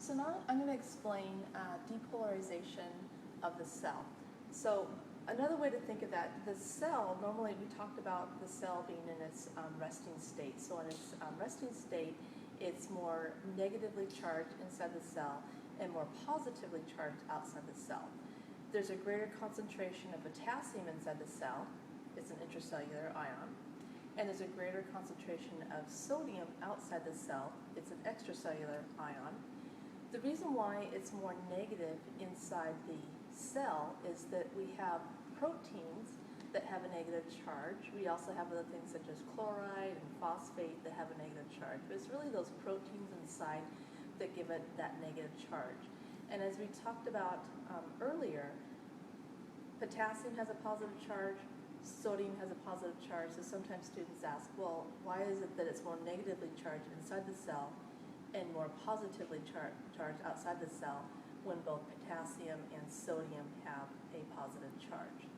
So now I'm going to explain depolarization of the cell. So another way to think of that, the cell, normally we talked about the cell being in its resting state. So in its resting state, it's more negatively charged inside the cell and more positively charged outside the cell. There's a greater concentration of potassium inside the cell. It's an intracellular ion. And there's a greater concentration of sodium outside the cell. It's an extracellular ion. The reason why it's more negative inside the cell is that we have proteins that have a negative charge. We also have other things such as chloride and phosphate that have a negative charge. But it's really those proteins inside that give it that negative charge. And as we talked about earlier, potassium has a positive charge, sodium has a positive charge. So sometimes students ask, well, why is it that it's more negatively charged inside the cell and more positively charged outside the cell when both potassium and sodium have a positive charge?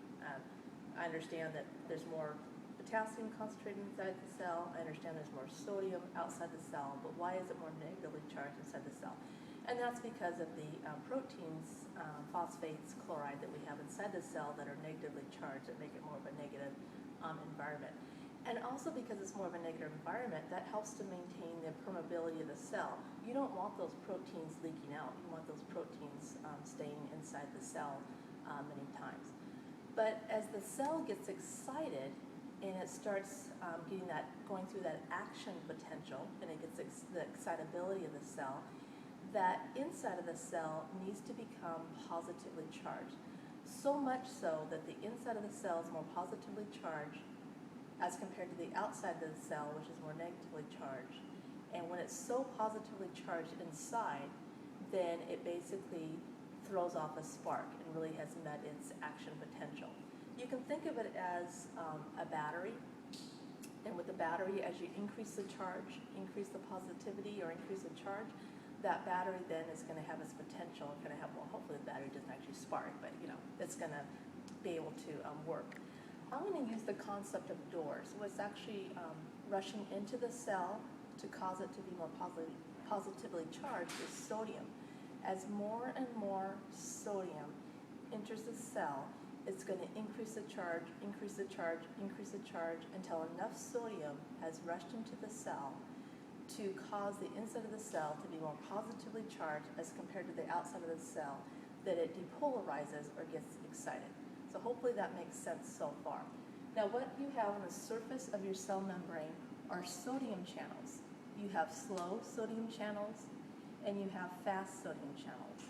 I understand that there's more potassium concentrated inside the cell. I understand there's more sodium outside the cell, but why is it more negatively charged inside the cell? And that's because of the proteins, phosphates, chloride that we have inside the cell that are negatively charged that make it more of a negative environment. And also because it's more of a negative environment, that helps to maintain the permeability of the cell. You don't want those proteins leaking out. You want those proteins staying inside the cell many times. But as the cell gets excited and it starts going through that action potential, and it gets the excitability of the cell, that inside of the cell needs to become positively charged. So much so that the inside of the cell is more positively charged as compared to the outside of the cell, which is more negatively charged. And when it's so positively charged inside, then it basically throws off a spark and really has met its action potential. You can think of it as a battery. And with the battery, as you increase the charge, increase the positivity or increase the charge, that battery then is going to have its potential. It's going to have, well, hopefully the battery doesn't actually spark, but it's going to be able to work. I'm going to use the concept of doors. What's actually rushing into the cell to cause it to be more positively charged is sodium. As more and more sodium enters the cell, it's going to increase the charge, increase the charge, increase the charge until enough sodium has rushed into the cell to cause the inside of the cell to be more positively charged as compared to the outside of the cell, that it depolarizes or gets excited. So hopefully that makes sense so far. Now what you have on the surface of your cell membrane are sodium channels. You have slow sodium channels and you have fast sodium channels.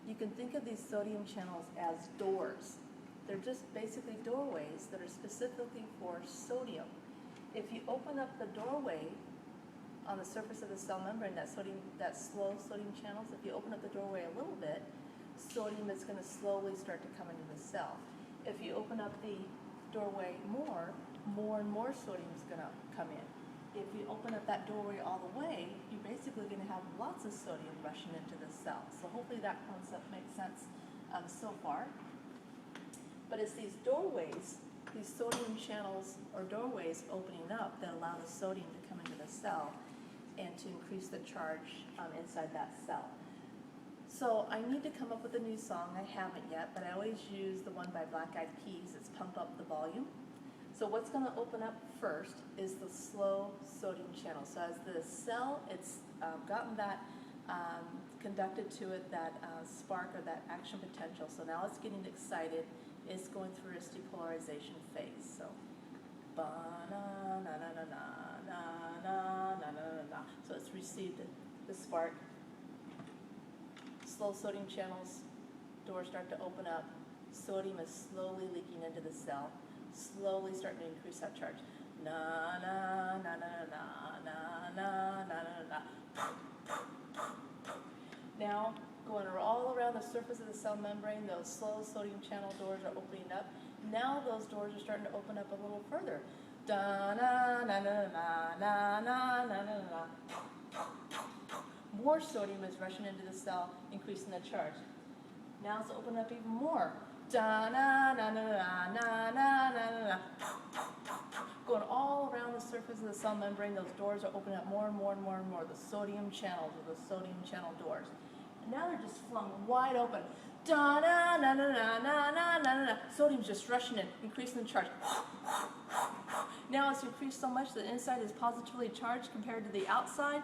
You can think of these sodium channels as doors. They're just basically doorways that are specifically for sodium. If you open up the doorway on the surface of the cell membrane, that slow sodium channels, if you open up the doorway a little bit, sodium is going to slowly start to come into the cell. If you open up the doorway more and more sodium is going to come in. If you open up that doorway all the way, you're basically going to have lots of sodium rushing into the cell. So hopefully that concept makes sense so far. But it's these doorways, these sodium channels or doorways opening up that allow the sodium to come into the cell and to increase the charge inside that cell. So I need to come up with a new song. I haven't yet, but I always use the one by Black Eyed Peas. It's Pump Up the Volume. So what's going to open up first is the slow sodium channel. So as the cell, it's gotten that conducted to it, that spark or that action potential. So now it's getting excited. It's going through its depolarization phase. So ba-na-na-na-na-na-na-na-na-na-na. So it's received the spark. Slow sodium channels, doors start to open up. Sodium is slowly leaking into the cell, slowly starting to increase that charge. Na na na na na na na na na. Now, going all around the surface of the cell membrane, those slow sodium channel doors are opening up. Now those doors are starting to open up a little further. Da na na na na na na na na na. More sodium is rushing into the cell, increasing the charge. Now it's opening up even more. Da na na na na na na na na. Going all around the surface of the cell membrane, those doors are opening up more and more and more and more. The sodium channels or the sodium channel doors. And now they're just flung wide open. Da na na na na na na na na. Sodium's just rushing in, increasing the charge. Now it's increased so much that the inside is positively charged compared to the outside.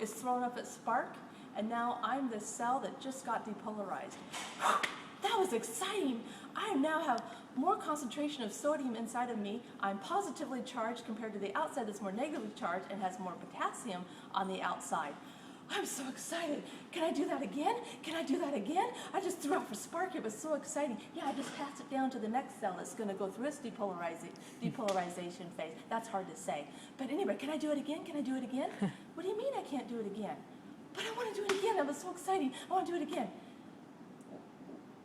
It's thrown up at spark, and now I'm the cell that just got depolarized. That was exciting. I now have more concentration of sodium inside of me. I'm positively charged compared to the outside that's more negatively charged and has more potassium on the outside. I'm so excited. Can I do that again? Can I do that again? I just threw off a spark. It was so exciting. Yeah, I just passed it down to the next cell that's going to go through its depolarization phase. That's hard to say. But anyway, can I do it again? Can I do it again? What do you mean I can't do it again? But I want to do it again. That was so exciting. I want to do it again.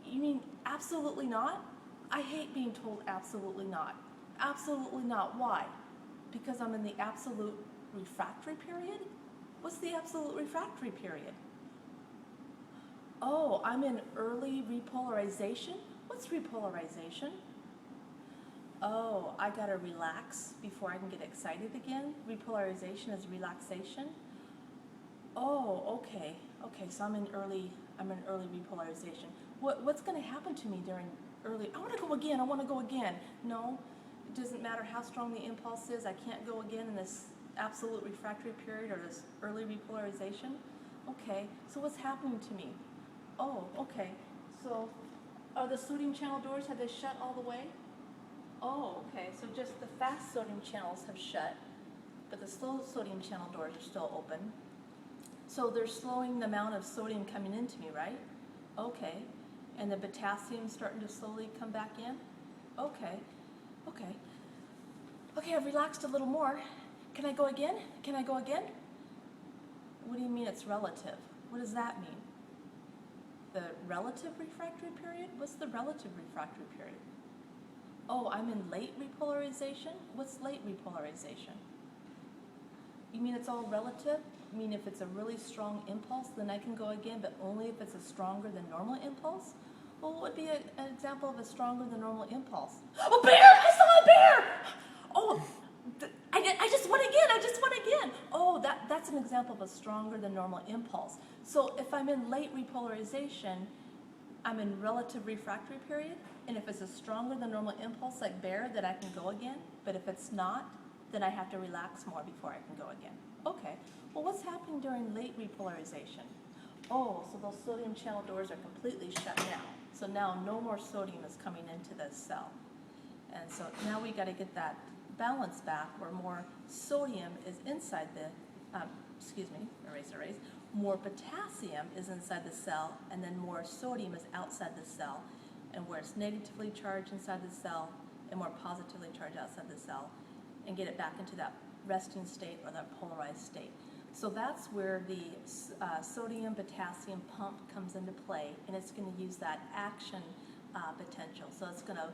You mean absolutely not? I hate being told absolutely not. Absolutely not. Why? Because I'm in the absolute refractory period? What's the absolute refractory period? Oh, I'm in early repolarization? What's repolarization? Oh, I gotta relax before I can get excited again? Repolarization is relaxation? Oh, okay. Okay, so I'm in early repolarization. What's gonna happen to me during early? I wanna go again, I wanna go again. No, it doesn't matter how strong the impulse is, I can't go again in this absolute refractory period or this early repolarization. Okay, so what's happening to me? Oh, okay, so are the sodium channel doors, have they shut all the way? Oh, okay, so just the fast sodium channels have shut, but the slow sodium channel doors are still open. So they're slowing the amount of sodium coming into me, right? Okay, and the potassium's starting to slowly come back in? Okay, okay. Okay, I've relaxed a little more. Can I go again? Can I go again? What do you mean it's relative? What does that mean? The relative refractory period? What's the relative refractory period? Oh, I'm in late repolarization? What's late repolarization? You mean it's all relative? You mean if it's a really strong impulse, then I can go again, but only if it's a stronger than normal impulse? Well, what would be an example of a stronger than normal impulse? Oh, bear! I saw a bear! Oh, I just went again, I just went again. Oh, that's an example of a stronger than normal impulse. So if I'm in late repolarization, I'm in relative refractory period, and if it's a stronger than normal impulse like bear, then I can go again. But if it's not, then I have to relax more before I can go again. Okay, well what's happening during late repolarization? Oh, so those sodium channel doors are completely shut now. So now no more sodium is coming into the cell. And so now we got to get that balance back where more sodium is inside the, erase, more potassium is inside the cell, and then more sodium is outside the cell, and where it's negatively charged inside the cell and more positively charged outside the cell, and get it back into that resting state or that polarized state. So that's where the sodium-potassium pump comes into play, and it's going to use that action potential. So it's going to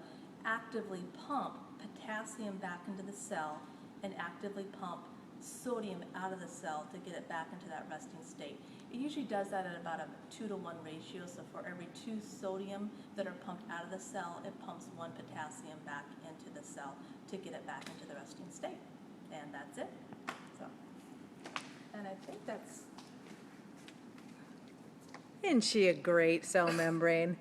actively pump potassium back into the cell and actively pump sodium out of the cell to get it back into that resting state. It usually does that at about a 2-to-1 ratio, so for every 2 sodium that are pumped out of the cell, it pumps 1 potassium back into the cell to get it back into the resting state. And that's it. So, and I think that's... Isn't she a great cell membrane?